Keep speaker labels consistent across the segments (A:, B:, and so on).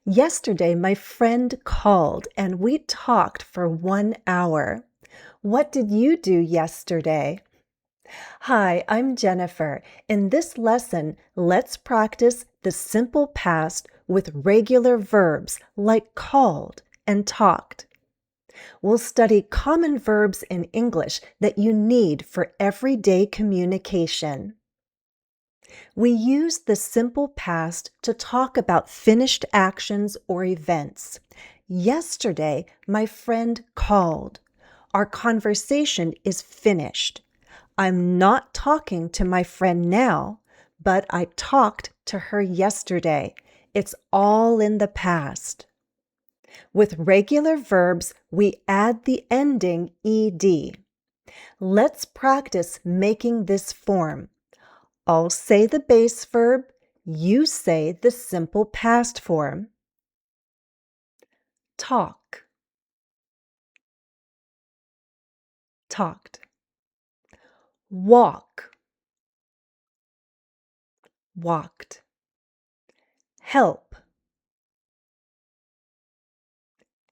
A: Yesterday, my friend called and we talked for 1 hour. What did you do yesterday? Hi, I'm Jennifer. In this lesson, let's practice the simple past with regular verbs like called and talked. We'll study common verbs in English that you need for everyday communication. We use the simple past to talk about finished actions or events. Yesterday, my friend called. Our conversation is finished. I'm not talking to my friend now, but I talked to her yesterday. It's all in the past. With regular verbs, we add the ending ed. Let's practice making this form. I'll say the base verb, you say the simple past form. Talk, talked. Walk, walked. Help,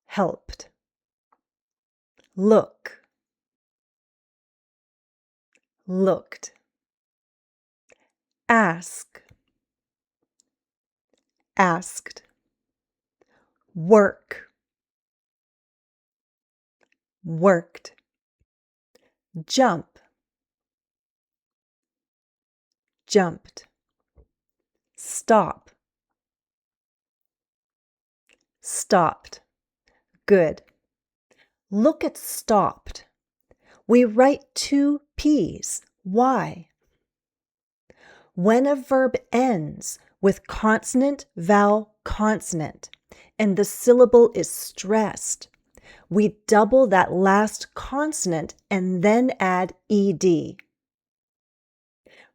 A: helped. Look, looked. Ask, asked. Work, worked. Jump, jumped. Stop, stopped. Good. Look at stopped. We write two P's. Why? When a verb ends with consonant, vowel, consonant, and the syllable is stressed, we double that last consonant and then add ed.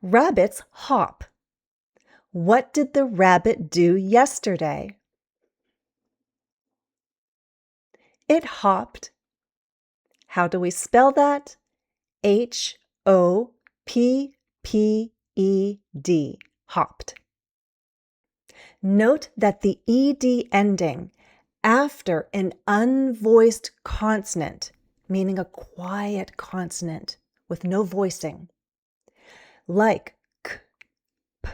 A: Rabbits hop. What did the rabbit do yesterday? It hopped. How do we spell that? H-O-P-P-E-D, hopped. Note that the ed ending after an unvoiced consonant, meaning a quiet consonant with no voicing, like k, p,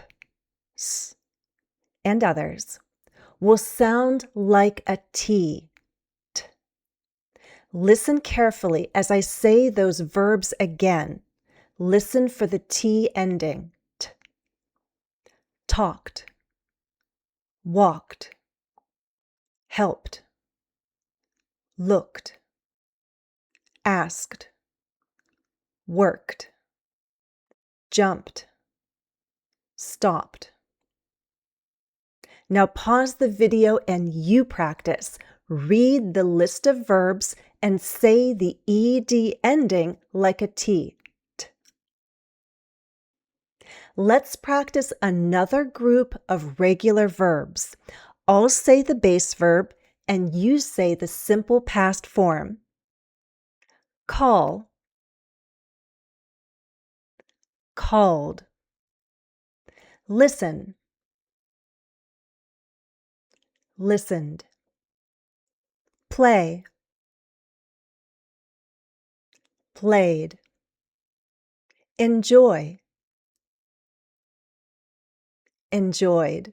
A: s, and others, will sound like a T. T. Listen carefully as I say those verbs again. Listen for the T ending. T. Talked, walked, helped, looked, asked, worked, jumped, stopped. Now pause the video and you practice. Read the list of verbs and say the ed ending like a T. T. Let's practice another group of regular verbs. I'll say the base verb and you say the simple past form. Call, called. Listen, listened. Play, played. Enjoy, enjoyed.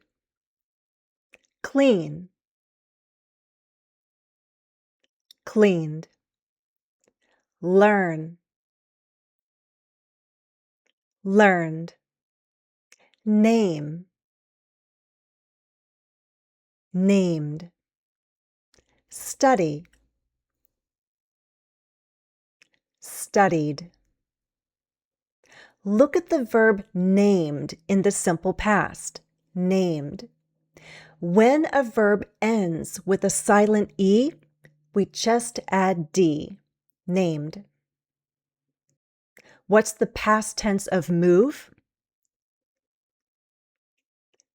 A: Clean, cleaned. Learn, learned. Name, named. Study, studied. Look at the verb named in the simple past, named. When a verb ends with a silent E, we just add D, named. What's the past tense of move?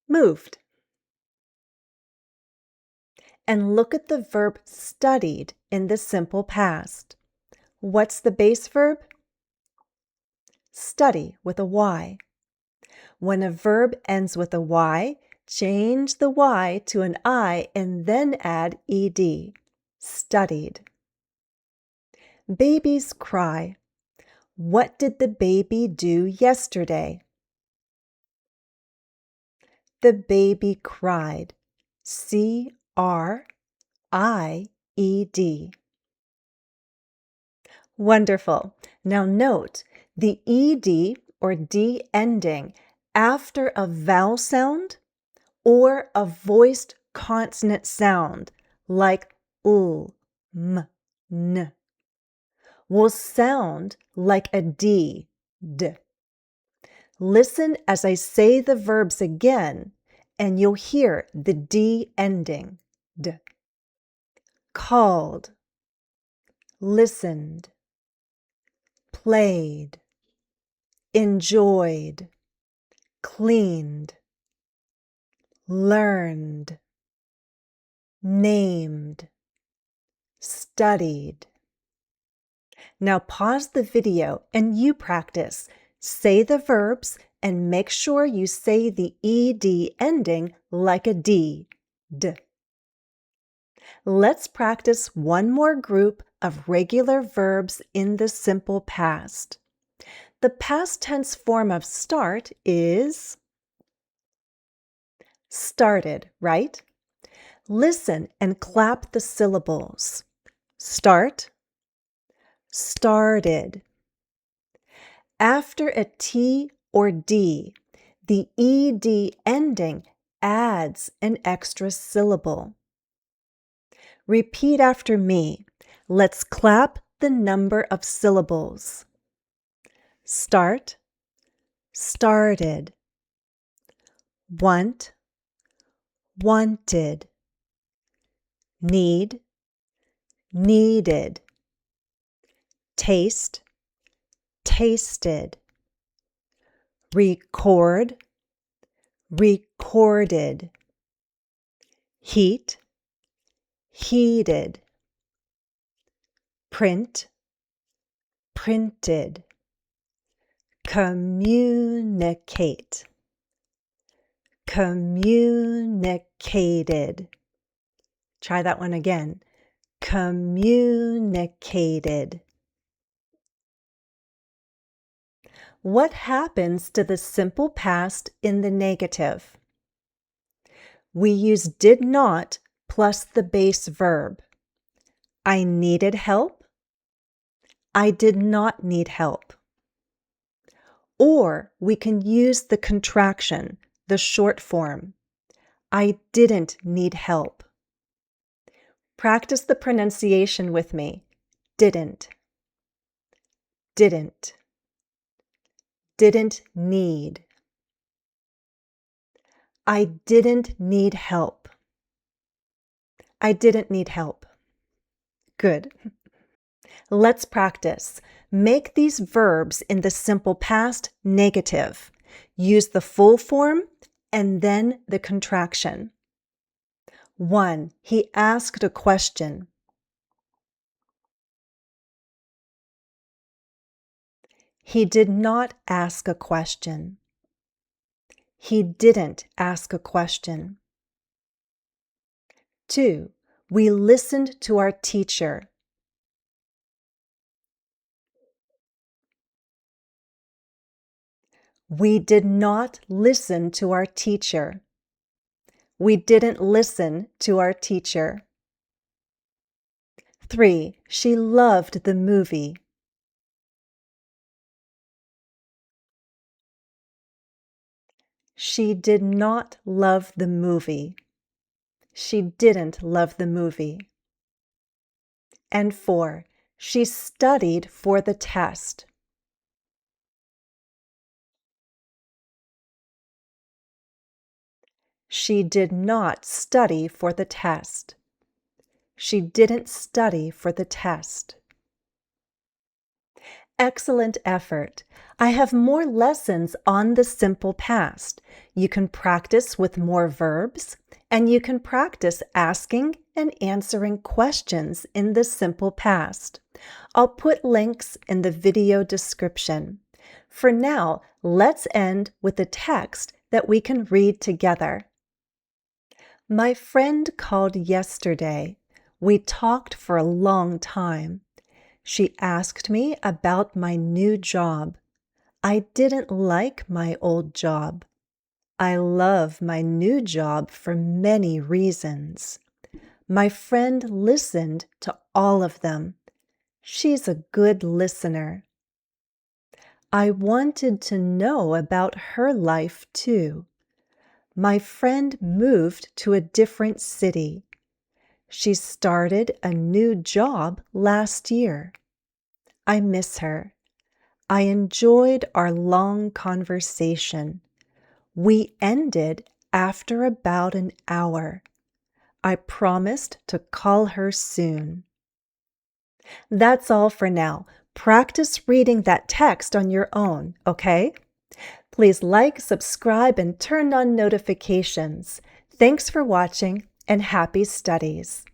A: Moved. And look at the verb studied in the simple past. What's the base verb? Study with a Y. When a verb ends with a Y, Change the Y to an I and then add ed. Studied. Babies cry. What did the baby do yesterday? The baby cried. C-R-I-E-D. Wonderful. Now note the ed or d ending after a vowel sound or a voiced consonant sound like m, n will sound like a d. Listen as I say the verbs again, and you'll hear the d ending. D. Called, listened, played, enjoyed, cleaned, learned, named, studied. Now pause the video and you practice. Say the verbs and make sure you say the ed ending like a d. D. Let's practice one more group of regular verbs in the simple past. The past tense form of start is started, right? Listen and clap the syllables. Start, started. After a T or D, the ed ending adds an extra syllable. Repeat after me. Let's clap the number of syllables. Start, started. Want, wanted. Need, needed. Taste, tasted. Record, recorded. Heat, heated. Print, printed. Communicate, communicated. Try that one again. Communicated. What happens to the simple past in the negative? We use did not plus the base verb. I needed help. I did not need help. Or we can use the contraction, the short form. I didn't need help. Practice the pronunciation with me. Didn't, didn't, didn't need. I didn't need help. I didn't need help. Good. Let's practice. Make these verbs in the simple past negative. Use the full form and then the contraction. 1. He asked a question. He did not ask a question. He didn't ask a question. 2. We listened to our teacher. We did not listen to our teacher. We didn't listen to our teacher. 3. She loved the movie. She did not love the movie. She didn't love the movie. And 4. She studied for the test. She did not study for the test. She didn't study for the test. Excellent effort. I have more lessons on the simple past. You can practice with more verbs, and you can practice asking and answering questions in the simple past. I'll put links in the video description. For now, let's end with a text that we can read together. My friend called yesterday. We talked for a long time. She asked me about my new job. I didn't like my old job. I love my new job for many reasons. My friend listened to all of them. She's a good listener. I wanted to know about her life too. My friend moved to a different city. She started a new job last year. I miss her. I enjoyed our long conversation. We ended after about an hour. I promised to call her soon. That's all for now. Practice reading that text on your own, okay? Please like, subscribe, and turn on notifications. Thanks for watching, and happy studies.